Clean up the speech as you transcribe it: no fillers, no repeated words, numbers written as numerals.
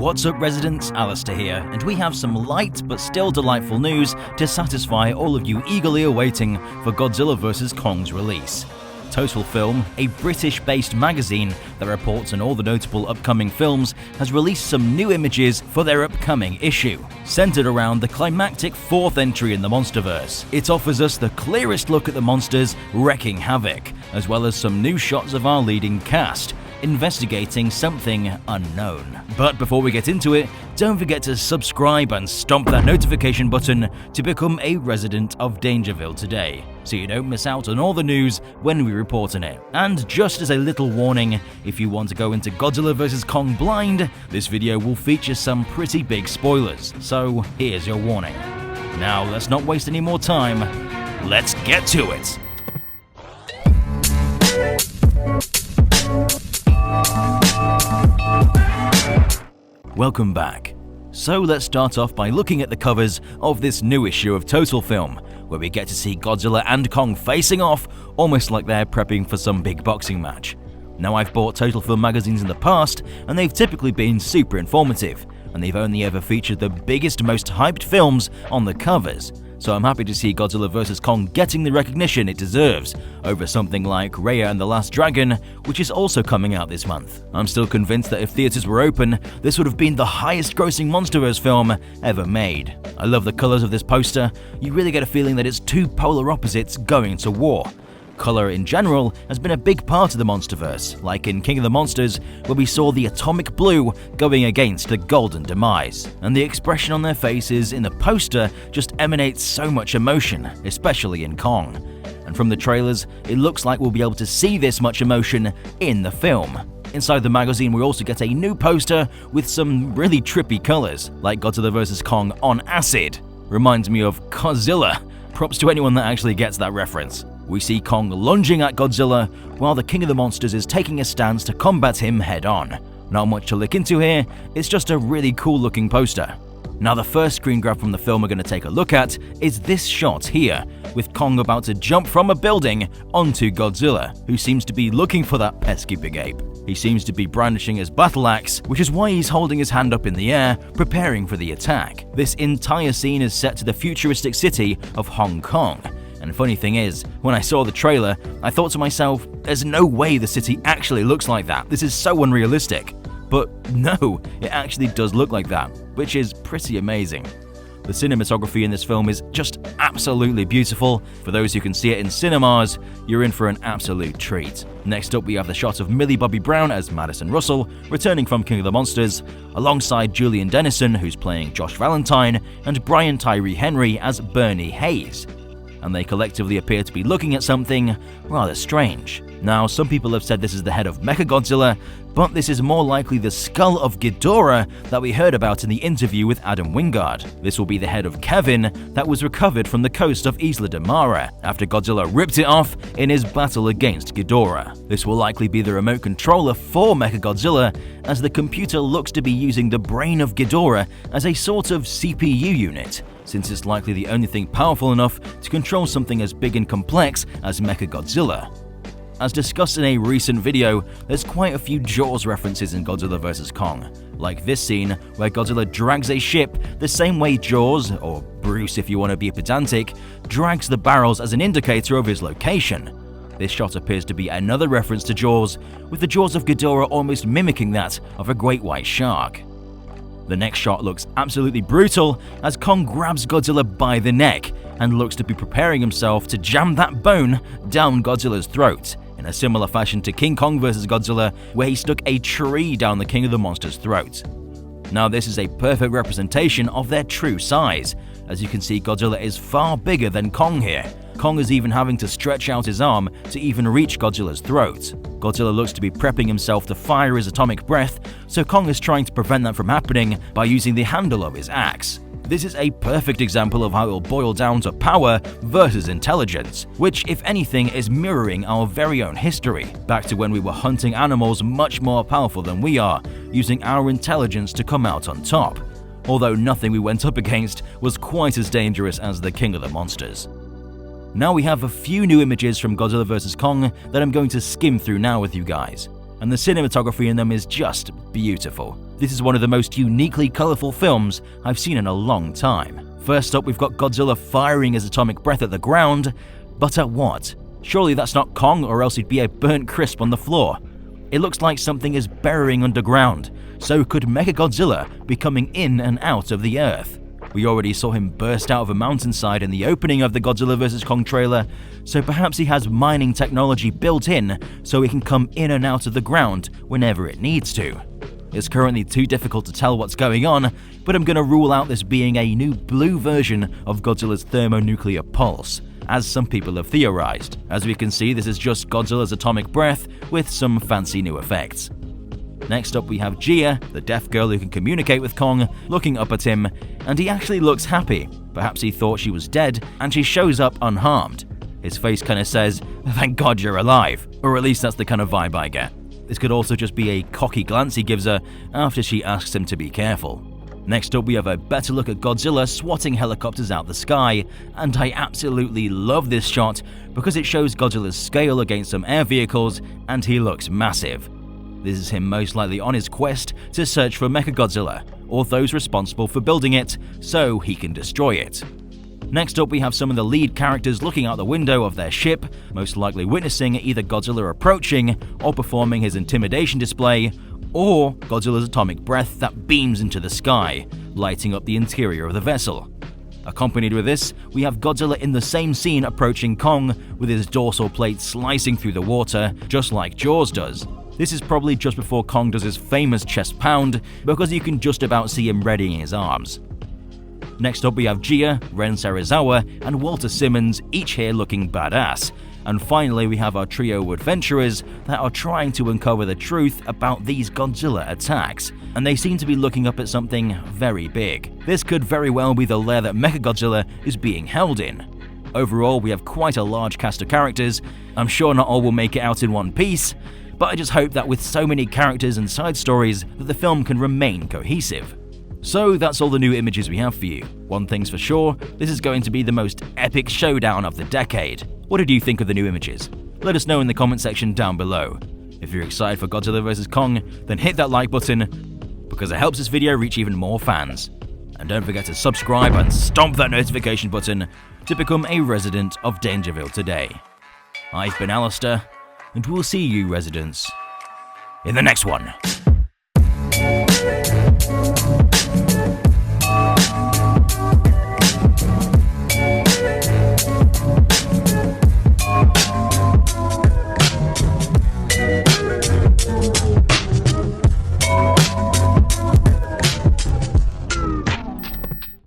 What's up residents, Alistair here, and we have some light but still delightful news to satisfy all of you eagerly awaiting for Godzilla vs. Kong's release. TotalFilm, a British-based magazine that reports on all the notable upcoming films, has released some new images for their upcoming issue. Centered around the climactic fourth entry in the MonsterVerse, it offers us the clearest look at the monsters wreaking havoc, as well as some new shots of our leading cast, investigating something unknown. But before we get into it, don't forget to subscribe and stomp that notification button to become a resident of DangerVille today, so you don't miss out on all the news when we report on it. And just as a little warning, if you want to go into Godzilla vs. Kong blind, this video will feature some pretty big spoilers, so here's your warning. Now let's not waste any more time, let's get to it! Welcome back. So let's start off by looking at the covers of this new issue of TotalFilm, where we get to see Godzilla and Kong facing off, almost like they're prepping for some big boxing match. Now, I've bought TotalFilm magazines in the past, and they've typically been super informative, and they've only ever featured the biggest, most hyped films on the covers. So I'm happy to see Godzilla vs. Kong getting the recognition it deserves over something like Raya and the Last Dragon, which is also coming out this month. I'm still convinced that if theaters were open, this would have been the highest grossing MonsterVerse film ever made. I love the colors of this poster. You really get a feeling that it's two polar opposites going to war. Color in general has been a big part of the MonsterVerse, like in King of the Monsters, where we saw the atomic blue going against the golden demise. And the expression on their faces in the poster just emanates so much emotion, especially in Kong. And from the trailers, it looks like we'll be able to see this much emotion in the film. Inside the magazine, we also get a new poster with some really trippy colors, like Godzilla vs. Kong on acid. Reminds me of Godzilla. Props to anyone that actually gets that reference. We see Kong lunging at Godzilla, while the King of the Monsters is taking a stance to combat him head-on. Not much to look into here, it's just a really cool-looking poster. Now, the first screen grab from the film we're going to take a look at is this shot here, with Kong about to jump from a building onto Godzilla, who seems to be looking for that pesky big ape. He seems to be brandishing his battle axe, which is why he's holding his hand up in the air, preparing for the attack. This entire scene is set to the futuristic city of Hong Kong. And funny thing is, when I saw the trailer, I thought to myself, there's no way the city actually looks like that. This is so unrealistic. But no, it actually does look like that, which is pretty amazing. The cinematography in this film is just absolutely beautiful. For those who can see it in cinemas, you're in for an absolute treat. Next up, we have the shot of Millie Bobby Brown as Madison Russell, returning from King of the Monsters, alongside Julian Dennison, who's playing Josh Valentine, and Brian Tyree Henry as Bernie Hayes. And they collectively appear to be looking at something rather strange. Now, some people have said this is the head of Mechagodzilla, but this is more likely the skull of Ghidorah that we heard about in the interview with Adam Wingard. This will be the head of Kevin that was recovered from the coast of Isla de Mara after Godzilla ripped it off in his battle against Ghidorah. This will likely be the remote controller for Mechagodzilla, as the computer looks to be using the brain of Ghidorah as a sort of CPU unit, since it's likely the only thing powerful enough to control something as big and complex as Mechagodzilla. As discussed in a recent video, there's quite a few Jaws references in Godzilla vs. Kong, like this scene where Godzilla drags a ship the same way Jaws, or Bruce if you want to be pedantic, drags the barrels as an indicator of his location. This shot appears to be another reference to Jaws, with the jaws of Ghidorah almost mimicking that of a great white shark. The next shot looks absolutely brutal as Kong grabs Godzilla by the neck and looks to be preparing himself to jam that bone down Godzilla's throat, in a similar fashion to King Kong vs. Godzilla, where he stuck a tree down the King of the Monsters' throat. Now, this is a perfect representation of their true size. As you can see, Godzilla is far bigger than Kong here. Kong is even having to stretch out his arm to even reach Godzilla's throat. Godzilla looks to be prepping himself to fire his atomic breath, so Kong is trying to prevent that from happening by using the handle of his axe. This is a perfect example of how it will boil down to power versus intelligence, which, if anything, is mirroring our very own history, back to when we were hunting animals much more powerful than we are, using our intelligence to come out on top. Although nothing we went up against was quite as dangerous as the King of the Monsters. Now we have a few new images from Godzilla vs. Kong that I'm going to skim through now with you guys, and the cinematography in them is just beautiful. This is one of the most uniquely colourful films I've seen in a long time. First up, we've got Godzilla firing his atomic breath at the ground, but at what? Surely that's not Kong, or else he'd be a burnt crisp on the floor. It looks like something is burrowing underground, so could Mechagodzilla be coming in and out of the earth? We already saw him burst out of a mountainside in the opening of the Godzilla vs. Kong trailer, so perhaps he has mining technology built in so he can come in and out of the ground whenever it needs to. It's currently too difficult to tell what's going on, but I'm going to rule out this being a new blue version of Godzilla's thermonuclear pulse, as some people have theorized. As we can see, this is just Godzilla's atomic breath with some fancy new effects. Next up, we have Gia, the deaf girl who can communicate with Kong, looking up at him, and he actually looks happy. Perhaps he thought she was dead, and she shows up unharmed. His face kinda says, "Thank God you're alive," or at least that's the kind of vibe I get. This could also just be a cocky glance he gives her after she asks him to be careful. Next up, we have a better look at Godzilla swatting helicopters out the sky, and I absolutely love this shot because it shows Godzilla's scale against some air vehicles, and he looks massive. This is him most likely on his quest to search for Mechagodzilla, or those responsible for building it, so he can destroy it. Next up, we have some of the lead characters looking out the window of their ship, most likely witnessing either Godzilla approaching or performing his intimidation display, or Godzilla's atomic breath that beams into the sky, lighting up the interior of the vessel. Accompanied with this, we have Godzilla in the same scene approaching Kong, with his dorsal plate slicing through the water, just like Jaws does. This is probably just before Kong does his famous chest pound, because you can just about see him readying his arms. Next up, we have Gia, Ren Serizawa, and Walter Simmons, each here looking badass. And finally, we have our trio of adventurers that are trying to uncover the truth about these Godzilla attacks, and they seem to be looking up at something very big. This could very well be the lair that Mechagodzilla is being held in. Overall, we have quite a large cast of characters. I'm sure not all will make it out in one piece, but I just hope that with so many characters and side stories that the film can remain cohesive. So that's all the new images we have for you. One thing's for sure, this is going to be the most epic showdown of the decade. What did you think of the new images? Let us know in the comment section down below. If you're excited for Godzilla vs. Kong, then hit that like button, because it helps this video reach even more fans. And don't forget to subscribe and stomp that notification button to become a resident of DangerVille today. I've been Alistair, and we'll see you residents in the next one.